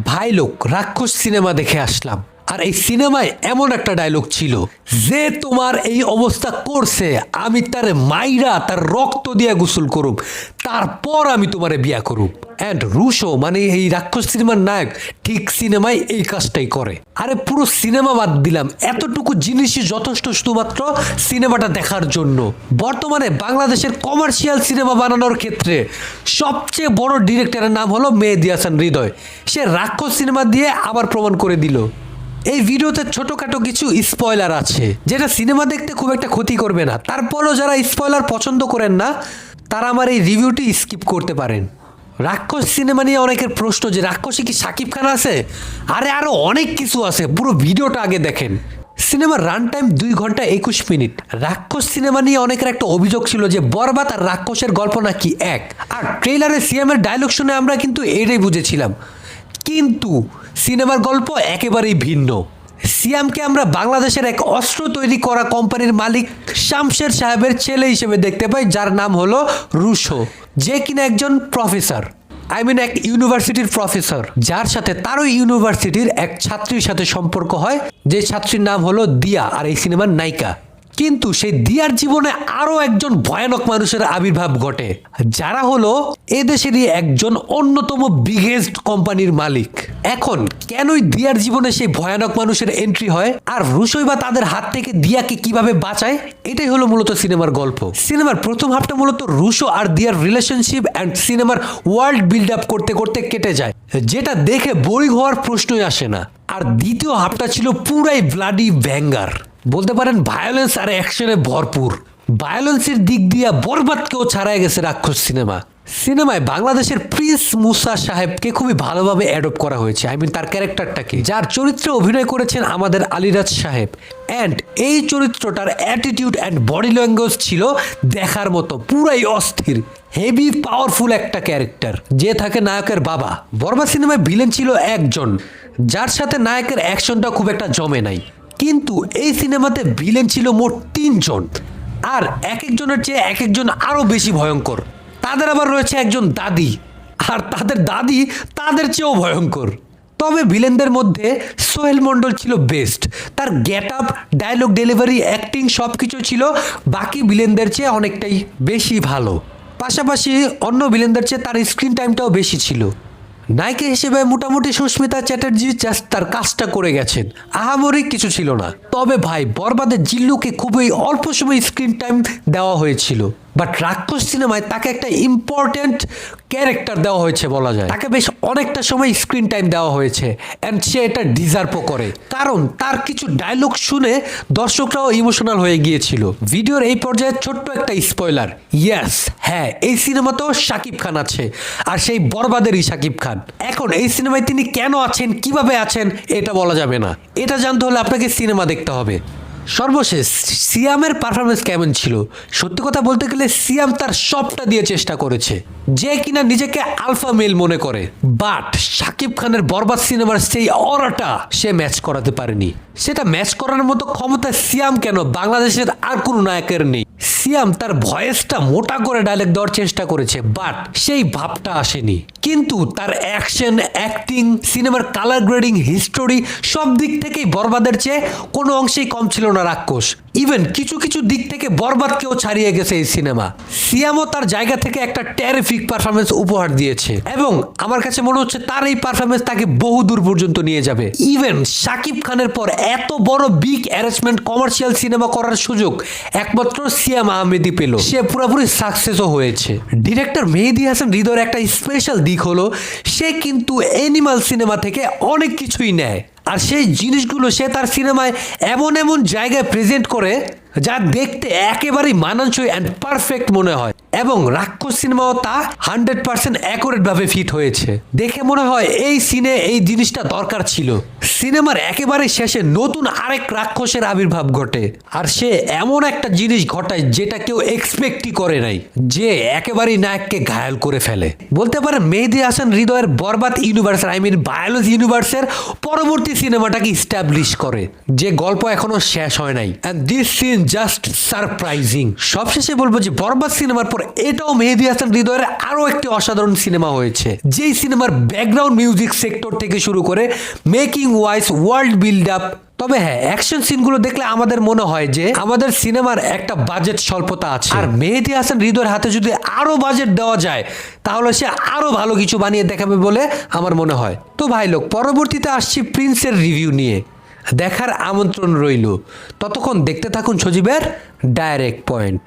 ভাই লোক রাক্ষস সিনেমা দেখে আসলাম, আর এই সিনেমায় এমন একটা ডায়লগ ছিল যে তোমার এই অবস্থা করছে আমি তার মাইরা তার রক্ত দিয়ে গোসল করুম, তারপর আমি তোমারে বিয়া করুম। অ্যান্ড রুশো মানে এই রাক্ষস সিনেমার নায়ক ঠিক সিনেমায় এই কাজটাই করে। আরে পুরো সিনেমা বাদ দিলাম, এতটুকু জিনিসই যথেষ্ট শুধুমাত্র সিনেমাটা দেখার জন্য। বর্তমানে বাংলাদেশের কমার্শিয়াল সিনেমা বানানোর ক্ষেত্রে সবচেয়ে বড় ডিরেক্টরের নাম হলো মেহেদী হাসান হৃদয়। সে রাক্ষস সিনেমা দিয়ে আবার প্রমাণ করে দিল। এই ভিডিওতে ছোটখাটো কিছু স্পয়লার আছে যেটা সিনেমা দেখতে খুব একটা ক্ষতি করবে না, তারপরও যারা স্পয়লার পছন্দ করেন না তারা আমার এই রিভিউটি স্কিপ করতে পারেন। রাক্ষস সিনেমা নিয়ে অনেকের প্রশ্ন যে রাক্ষসে কি শাকিব খান আছে? আরে আরো অনেক কিছু আছে, পুরো ভিডিওটা আগে দেখেন। সিনেমার রান টাইম 2 ঘন্টা 21 মিনিট। রাক্ষস সিনেমা নিয়ে অনেকের একটা অভিযোগ ছিল যে বরবাদ আর রাক্ষসের গল্প নাকি এক, আর ট্রেলারে সিএমের ডায়লগ শুনে আমরা কিন্তু এটাই বুঝেছিলাম, কিন্তু সিনেমার গল্প একেবারেই ভিন্ন। সিয়ামকে আমরা বাংলাদেশের এক অস্ত্র তৈরি করা কোম্পানির মালিক শামশের সাহেবের ছেলে হিসেবে দেখতে পাই, যার নাম হলো রুশো, যে কিনা একজন প্রফেসর, এক ইউনিভার্সিটির প্রফেসর, যার সাথে তারও ইউনিভার্সিটির এক ছাত্রীর সাথে সম্পর্ক হয়, যে ছাত্রীর নাম হলো দিয়া, আর এই সিনেমার নায়িকা। কিন্তু সেই দিয়ার জীবনে আরো একজন ভয়ানক মানুষের আবির্ভাব ঘটে, যারা হলো এদেশেরই একজন অন্যতম বিগেস্ট কোম্পানির মালিক। এখন কেনই দিয়ার জীবনে সেই ভয়ানক মানুষের এন্ট্রি হয়, আর রুশোই বা তাদের হাত থেকে দিয়াকে কিভাবে বাঁচায়, এটাই হলো মূলত সিনেমার গল্প। সিনেমার প্রথম হাফটা মূলত রুশো আর দিয়ার রিলেশনশিপ অ্যান্ড সিনেমার ওয়ার্ল্ড বিল্ড আপ করতে করতে কেটে যায়, যেটা দেখে বোরিং হওয়ার প্রশ্নই আসে না। আর দ্বিতীয় হাফটা ছিল পুরাই ব্লাডি ব্যাঙ্গার, বলতে পারেন ভায়োলেন্স আর অ্যাকশনে ভরপুর। ভায়োলেন্সের দিক দিয়ে বরবাদকেও ছাড়াই গেছে রাক্ষস সিনেমা। সিনেমায় বাংলাদেশের প্রিন্স মুসা সাহেবকে খুবই ভালোভাবে অ্যাডপ্ট করা হয়েছে, তার ক্যারেক্টারটাকে, যার চরিত্রে অভিনয় করেছেন আমাদের আলিরাজ সাহেব। অ্যান্ড এই চরিত্রটার অ্যাটিটিউড অ্যান্ড বডি ল্যাঙ্গুয়েজ ছিল দেখার মতো, পুরাই অস্থির, হেভি পাওয়ারফুল একটা ক্যারেক্টার, যে থাকে নায়কের বাবা। বরবাদ সিনেমায় ভিলেন ছিল একজন, যার সাথে নায়কের অ্যাকশনটা খুব একটা জমে নাই, কিন্তু এই সিনেমাতে ভিলেন ছিল মোট 3 জন, আর এক একজনের চেয়ে এক একজন আরো বেশি ভয়ঙ্কর। তাদের আবার রয়েছে একজন দাদি, আর তাদের দাদি তাদের চেয়েও ভয়ঙ্কর। তবে ভিলেনদের মধ্যে সোহেল মণ্ডল ছিল বেস্ট, তার get up, dialogue delivery, acting সবকিছু ছিল বাকি ভিলেনদের চেয়ে অনেকটাই বেশি ভালো। পাশাপাশি অন্য ভিলেনদের চেয়ে তার স্ক্রিন টাইমটাও বেশি ছিল। নায়িকা হিসেবে মোটামুটি সুস্মিতা চ্যাটার্জি জাস্ট তার কাজটা করে গেছেন, আহামরি কিছু ছিল না। তবে ভাই বরবাদে জিল্লুকে খুবই অল্প সময় স্ক্রিন টাইম দেওয়া হয়েছিল, বাট রাক্ষস সিনেমায় তাকে একটা ইম্পর্টেন্ট ক্যারেক্টার দেওয়া হয়েছে বলা যায়, তাকে বেশ অনেকটা সময় স্ক্রিন টাইম দেওয়া হয়েছে, অ্যান্ড সে এটা ডিজার্ভও করে, কারণ তার কিছু ডায়লগ শুনে দর্শকরাও ইমোশনাল হয়ে গিয়েছিল। ভিডিওর এই পর্যায়ে ছোট্ট একটা স্পয়লার, ইয়েস হ্যাঁ, এই সিনেমাতেও শাকিব খান আছে, আর সেই বরবাদেরই শাকিব খান। এখন এই সিনেমায় তিনি কেন আছেন, কিভাবে আছেন, এটা বলা যাবে না, এটা জানতে হলে আপনাকে সিনেমা দেখতে হবে। সর্বশেষ সিয়ামের পারফরমেন্স কেমন ছিল? সত্যি কথা বলতে গেলে সিয়াম তার সবটা দিয়ে চেষ্টা করেছে, যে কিনা নিজেকে আলফা মেল মনে করে, বাট শাকিব খানের বরবাদ সিনেমার সেই অরাটা সে ম্যাচ করাতে পারেনি। সেটা ম্যাচ করার মতো ক্ষমতা সিয়াম কেন, বাংলাদেশের আর কোনো নায়কের নেই। সিয়াম তার ভয়েসটা মোটা করে ডায়লগ দেওয়ার চেষ্টা করেছে, বাট সেই ভাবটা আসেনি। কিন্তু তার অ্যাকশন, অ্যাক্টিং, সিনেমার কালার গ্রেডিং, হিস্টোরি সব দিক থেকেই বরবাদের চেয়ে কোনো অংশেই কম ছিল না রাক্ষস। ইভেন কিছু কিছু দিক থেকে বরবাদকেও ছাড়িয়ে গেছে এই সিনেমা। সিয়ামও তার জায়গা থেকে একটা টেরিফিক পারফরমেন্স উপহার দিয়েছে, এবং আমার কাছে মনে হচ্ছে তার এই পারফরমেন্স তাকে বহু দূর পর্যন্ত নিয়ে যাবে। ইভেন শাকিব খানের পর এত বড় বিগ অ্যারেঞ্জমেন্ট কমার্শিয়াল সিনেমা করার সুযোগ একমাত্র সিয়াম আহমেদই পেল, সে পুরোপুরি সাকসেসও হয়েছে। ডিরেক্টর মেহেদী হাসান হৃদয়ের একটা স্পেশাল দিক হলো সে কিন্তু অ্যানিমাল সিনেমা থেকে অনেক কিছুই নেয়, আর সেই জিনিসগুলো সে তার সিনেমায় এমন এমন জায়গায় প্রেজেন্ট করে যা দেখতে একেবারেই মানানসই অ্যান্ড পারফেক্ট মনে হয়, এবং রাক্ষস সিনেমাও তা 100% অ্যাকুরেট ভাবে ফিট হয়েছে। দেখে মনে হয় এই সিনে এই জিনিসটা দরকার ছিল। সিনেমার একেবারে শেষে নতুন আরেক রাক্ষসের আবির্ভাব ঘটে, আর সে এমন একটা জিনিস ঘটায় যেটা কেউ এক্সপেক্টই করে নাই, যে একেবারেই নায়ককে ঘায়াল করে ফেলে। বলতে পারেন মেহেদী হাসান হৃদয়ের বরবাদ ইউনিভার্স, ভায়োলেন্স ইউনিভার্সের পরবর্তী সিনেমাটাকে ইস্টাবলিশ করে, যে গল্প এখনো শেষ হয় নাই। And this scene just surprising. সবশেষে বলবো যে বরবাদ সিনেমার পর এটাও মেহেদী হাসান হৃদয়ের আরো একটি অসাধারণ সিনেমা হয়েছে, যেই সিনেমার ব্যাকগ্রাউন্ড মিউজিক সেক্টর থেকে শুরু করে making wise, world build up, তবে হ্যাঁ অ্যাকশন সিনগুলো দেখলে আমাদের মনে হয় যে আমাদের সিনেমার একটা বাজেট স্বল্পতা আছে। আর মেহেদী হাসান হৃদয়ের হাতে যদি আরো বাজেট দেওয়া যায় তাহলে সে আরো ভালো কিছু বানিয়ে দেখাবে বলে আমার মনে হয়। তো ভাই লোক, পরবর্তীতে আসছি প্রিন্সের রিভিউ নিয়ে, দেখার আমন্ত্রণ রইল। ততক্ষণ দেখতে থাকুন সজীবের ডাইরেক্ট পয়েন্ট।